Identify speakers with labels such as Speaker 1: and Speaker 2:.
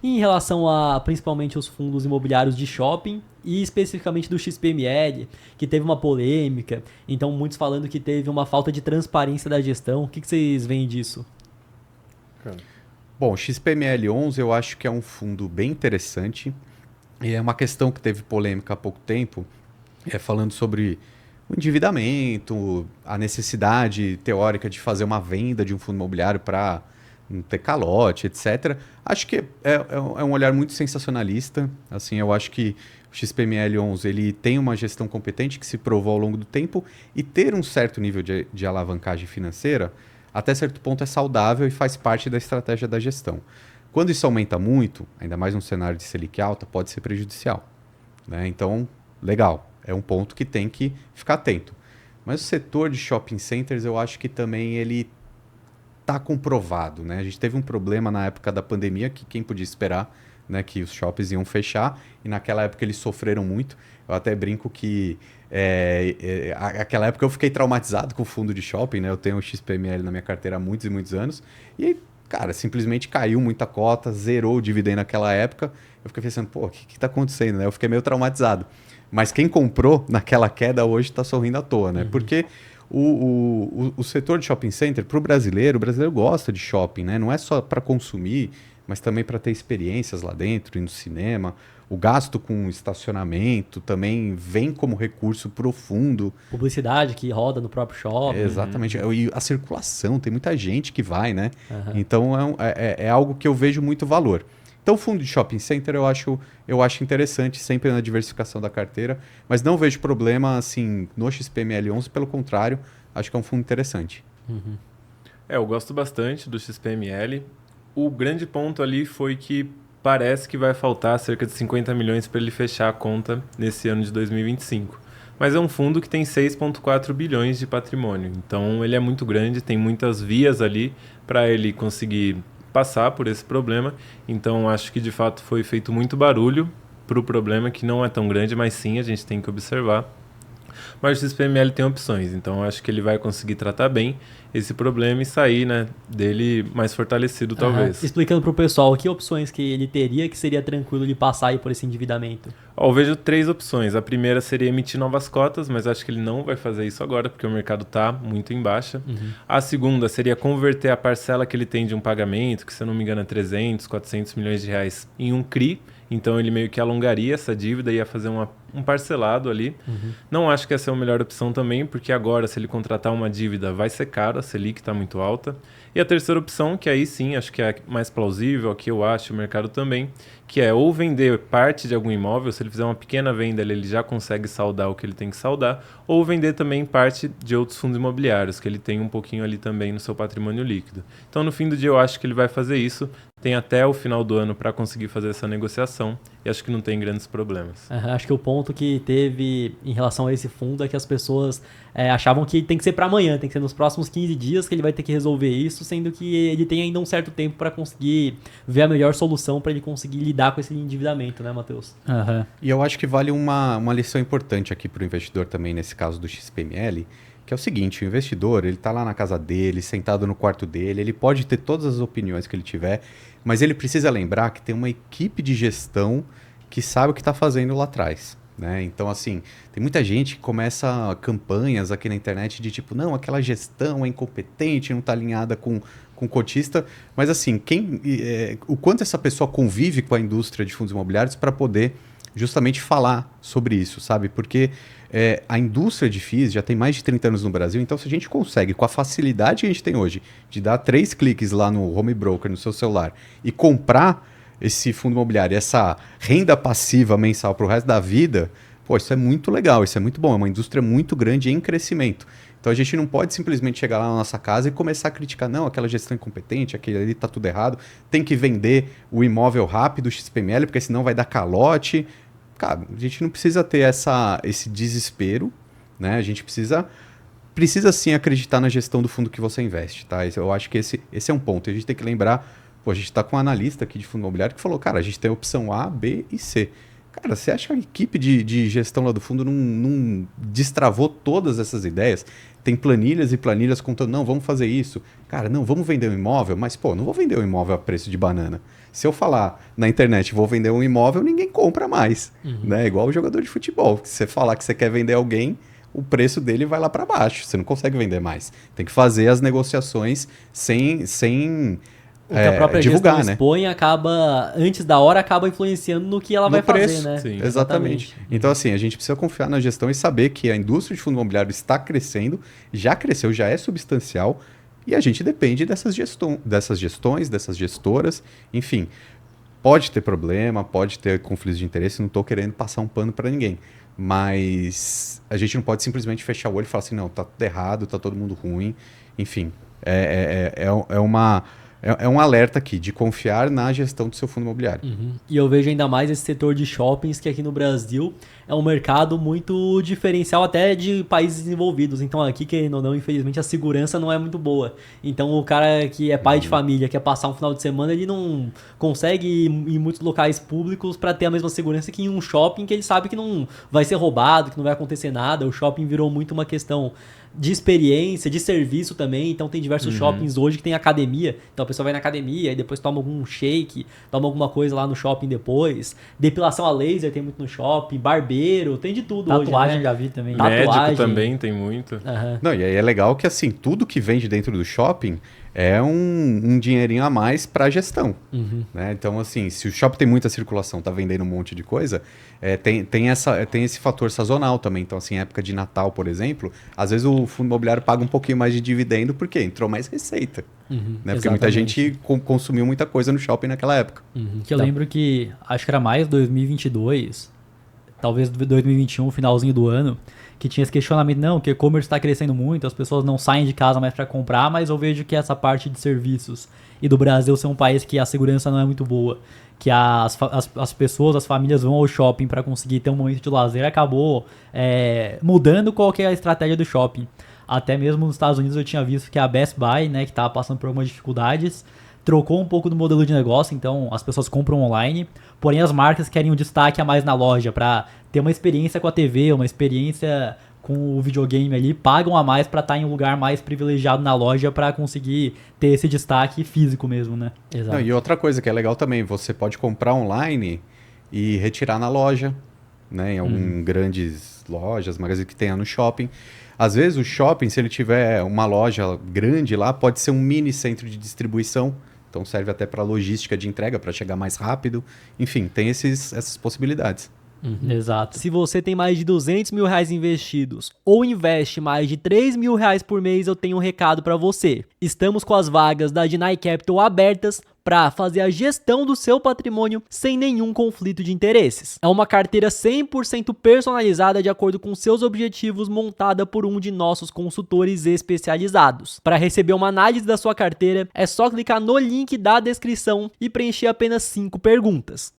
Speaker 1: em relação a principalmente os fundos imobiliários de shopping e especificamente do XPML, que teve uma polêmica, então muitos falando que teve uma falta de transparência da gestão. O que vocês veem disso?
Speaker 2: Bom, o XPML11 eu acho que é um fundo bem interessante e é uma questão que teve polêmica há pouco tempo, falando sobre o endividamento, a necessidade teórica de fazer uma venda de um fundo imobiliário para não ter calote, etc. Acho que é um olhar muito sensacionalista. Assim, eu acho que o XPML11 ele tem uma gestão competente que se provou ao longo do tempo e ter um certo nível de alavancagem financeira, até certo ponto é saudável e faz parte da estratégia da gestão. Quando isso aumenta muito, ainda mais num cenário de Selic alta, pode ser prejudicial, né? Então, legal, é um ponto que tem que ficar atento. Mas o setor de shopping centers, eu acho que também ele está comprovado, né? A gente teve um problema na época da pandemia, que quem podia esperar, né, que os shoppings iam fechar, e naquela época eles sofreram muito. Eu até brinco que aquela época eu fiquei traumatizado com o fundo de shopping, né? Eu tenho o XPML na minha carteira há muitos e muitos anos, e cara, simplesmente caiu muita cota, zerou o dividendo naquela época. Eu fiquei pensando, pô, o que está acontecendo, né? Eu fiquei meio traumatizado. Mas quem comprou naquela queda hoje está sorrindo à toa, né? Porque o setor de shopping center, para o brasileiro gosta de shopping, né? Não é só para consumir, mas também para ter experiências lá dentro, ir no cinema. O gasto com estacionamento também vem como recurso profundo.
Speaker 1: Publicidade que roda no próprio shopping.
Speaker 2: Exatamente. E a circulação, tem muita gente que vai, né?
Speaker 1: Uhum.
Speaker 2: Então é algo que eu vejo muito valor. Então, o fundo de shopping center eu acho interessante, sempre na diversificação da carteira, mas não vejo problema assim no XPML11, pelo contrário, acho que é um fundo interessante.
Speaker 1: Uhum.
Speaker 3: Eu gosto bastante do XPML. O grande ponto ali foi que parece que vai faltar cerca de 50 milhões para ele fechar a conta nesse ano de 2025. Mas é um fundo que tem 6,4 bilhões de patrimônio. Então ele é muito grande, tem muitas vias ali para ele conseguir passar por esse problema. Então acho que de fato foi feito muito barulho para o problema, que não é tão grande, mas sim a gente tem que observar. Mas o XPML tem opções, então acho que ele vai conseguir tratar bem esse problema e sair, né, dele mais fortalecido, talvez.
Speaker 1: Explicando para o pessoal que opções que ele teria que seria tranquilo de passar aí por esse endividamento.
Speaker 3: Eu vejo 3 opções. A primeira seria emitir novas cotas, mas acho que ele não vai fazer isso agora, porque o mercado está muito em baixa. A segunda seria converter a parcela que ele tem de um pagamento, que se eu não me engano é 300, 400 milhões de reais, em um CRI. Então ele meio que alongaria essa dívida e ia fazer um parcelado ali. Não acho que essa é a melhor opção também, porque agora se ele contratar uma dívida vai ser caro, a Selic está muito alta. E a terceira opção, que aí sim acho que é mais plausível, aqui eu acho, o mercado também, que é ou vender parte de algum imóvel, se ele fizer uma pequena venda ele já consegue saldar o que ele tem que saldar, ou vender também parte de outros fundos imobiliários, que ele tem um pouquinho ali também no seu patrimônio líquido. Então no fim do dia eu acho que ele vai fazer isso, tem até o final do ano para conseguir fazer essa negociação e acho que não tem grandes problemas.
Speaker 1: Acho que o ponto que teve em relação a esse fundo é que as pessoas achavam que tem que ser para amanhã, tem que ser nos próximos 15 dias que ele vai ter que resolver isso, sendo que ele tem ainda um certo tempo para conseguir ver a melhor solução para ele conseguir lidar com esse endividamento, né, Matheus?
Speaker 2: E eu acho que vale uma lição importante aqui para o investidor também, nesse caso do XPML, que é o seguinte, o investidor, ele está lá na casa dele, sentado no quarto dele, ele pode ter todas as opiniões que ele tiver, mas ele precisa lembrar que tem uma equipe de gestão que sabe o que está fazendo lá atrás, né? Então, assim, tem muita gente que começa campanhas aqui na internet de tipo, não, aquela gestão é incompetente, não está alinhada com o cotista, mas assim, o quanto essa pessoa convive com a indústria de fundos imobiliários para poder justamente falar sobre isso, sabe? Porque a indústria de FIIs já tem mais de 30 anos no Brasil, então se a gente consegue, com a facilidade que a gente tem hoje, de dar 3 cliques lá no home broker, no seu celular, e comprar esse fundo imobiliário, essa renda passiva mensal para o resto da vida, pô, isso é muito legal, isso é muito bom, é uma indústria muito grande em crescimento. Então a gente não pode simplesmente chegar lá na nossa casa e começar a criticar, não, aquela gestão incompetente, aquele ali está tudo errado, tem que vender o imóvel rápido, o XPML, porque senão vai dar calote. Cara, a gente não precisa ter esse desespero, né? A gente precisa sim acreditar na gestão do fundo que você investe, tá? Eu acho que esse é um ponto. A gente tem que lembrar, pô, a gente está com um analista aqui de fundo imobiliário que falou, cara, a gente tem a opção A, B e C. Cara, você acha que a equipe de gestão lá do fundo não destravou todas essas ideias? Tem planilhas e planilhas contando, não, vamos fazer isso. Cara, não, vamos vender um imóvel, mas, pô, não vou vender um imóvel a preço de banana. Se eu falar na internet, vou vender um imóvel, ninguém compra mais. Né? Igual o jogador de futebol. Se você falar que você quer vender alguém, o preço dele vai lá para baixo. Você não consegue vender mais. Tem que fazer as negociações sem
Speaker 1: O que a própria
Speaker 2: divulgar,
Speaker 1: gestão
Speaker 2: né?
Speaker 1: expõe acaba, antes da hora, acaba influenciando no que ela
Speaker 2: No
Speaker 1: vai
Speaker 2: preço,
Speaker 1: fazer, né?
Speaker 3: sim.
Speaker 2: Exatamente. Então, assim, a gente precisa confiar na gestão e saber que a indústria de fundo imobiliário está crescendo, já cresceu, já é substancial, e a gente depende dessas gestões, dessas gestoras, enfim. Pode ter problema, pode ter conflitos de interesse, não estou querendo passar um pano para ninguém. Mas a gente não pode simplesmente fechar o olho e falar assim, não, tá tudo errado, tá todo mundo ruim. Enfim, é um alerta aqui de confiar na gestão do seu fundo imobiliário.
Speaker 1: E eu vejo ainda mais esse setor de shoppings, que aqui no Brasil é um mercado muito diferencial até de países desenvolvidos. Então aqui, querendo ou não, infelizmente a segurança não é muito boa. Então o cara que é pai de família, quer passar um final de semana, ele não consegue ir em muitos locais públicos para ter a mesma segurança que em um shopping, que ele sabe que não vai ser roubado, que não vai acontecer nada. O shopping virou muito uma questão de experiência, de serviço também. Então tem diversos shoppings hoje que tem academia. Então a pessoa vai na academia e depois toma algum shake, toma alguma coisa lá no shopping depois. Depilação a laser tem muito no shopping, barbeiro, tem de tudo hoje,
Speaker 4: Tatuagem
Speaker 1: né?
Speaker 4: já vi também.
Speaker 1: Tatuagem.
Speaker 3: Médico também tem muito.
Speaker 1: Aham.
Speaker 2: Não, e aí é legal que assim, tudo que vende dentro do shopping é um dinheirinho a mais para a gestão. Né? Então, assim, se o shopping tem muita circulação, tá vendendo um monte de coisa, tem esse fator sazonal também. Então, assim, época de Natal, por exemplo, às vezes o fundo imobiliário paga um pouquinho mais de dividendo porque entrou mais receita. Né? Porque muita gente consumiu muita coisa no shopping naquela época.
Speaker 4: Que eu lembro que, acho que era mais 2022, talvez 2021, finalzinho do ano, que tinha esse questionamento, não, que o e-commerce está crescendo muito, as pessoas não saem de casa mais para comprar, mas eu vejo que essa parte de serviços e do Brasil ser um país que a segurança não é muito boa, que as pessoas, as famílias vão ao shopping para conseguir ter um momento de lazer, acabou mudando qual que é a estratégia do shopping. Até mesmo nos Estados Unidos eu tinha visto que a Best Buy, né, que estava passando por algumas dificuldades, trocou um pouco do modelo de negócio, então as pessoas compram online, porém as marcas querem um destaque a mais na loja para ter uma experiência com a TV, uma experiência com o videogame ali, pagam a mais para estar em um lugar mais privilegiado na loja para conseguir ter esse destaque físico mesmo, né?
Speaker 1: Exato.
Speaker 2: Não, e outra coisa que é legal também, você pode comprar online e retirar na loja, né, em algumas grandes lojas, magazines que tenha no shopping. Às vezes o shopping, se ele tiver uma loja grande lá, pode ser um mini centro de distribuição. Então serve até para logística de entrega, para chegar mais rápido. Enfim, tem essas possibilidades.
Speaker 4: Exato.
Speaker 1: Se você tem mais de R$200 mil investidos ou investe mais de R$3 mil por mês, eu tenho um recado para você. Estamos com as vagas da Dinai Capital abertas para fazer a gestão do seu patrimônio sem nenhum conflito de interesses. É uma carteira 100% personalizada de acordo com seus objetivos, montada por um de nossos consultores especializados. Para receber uma análise da sua carteira, é só clicar no link da descrição e preencher apenas 5 perguntas.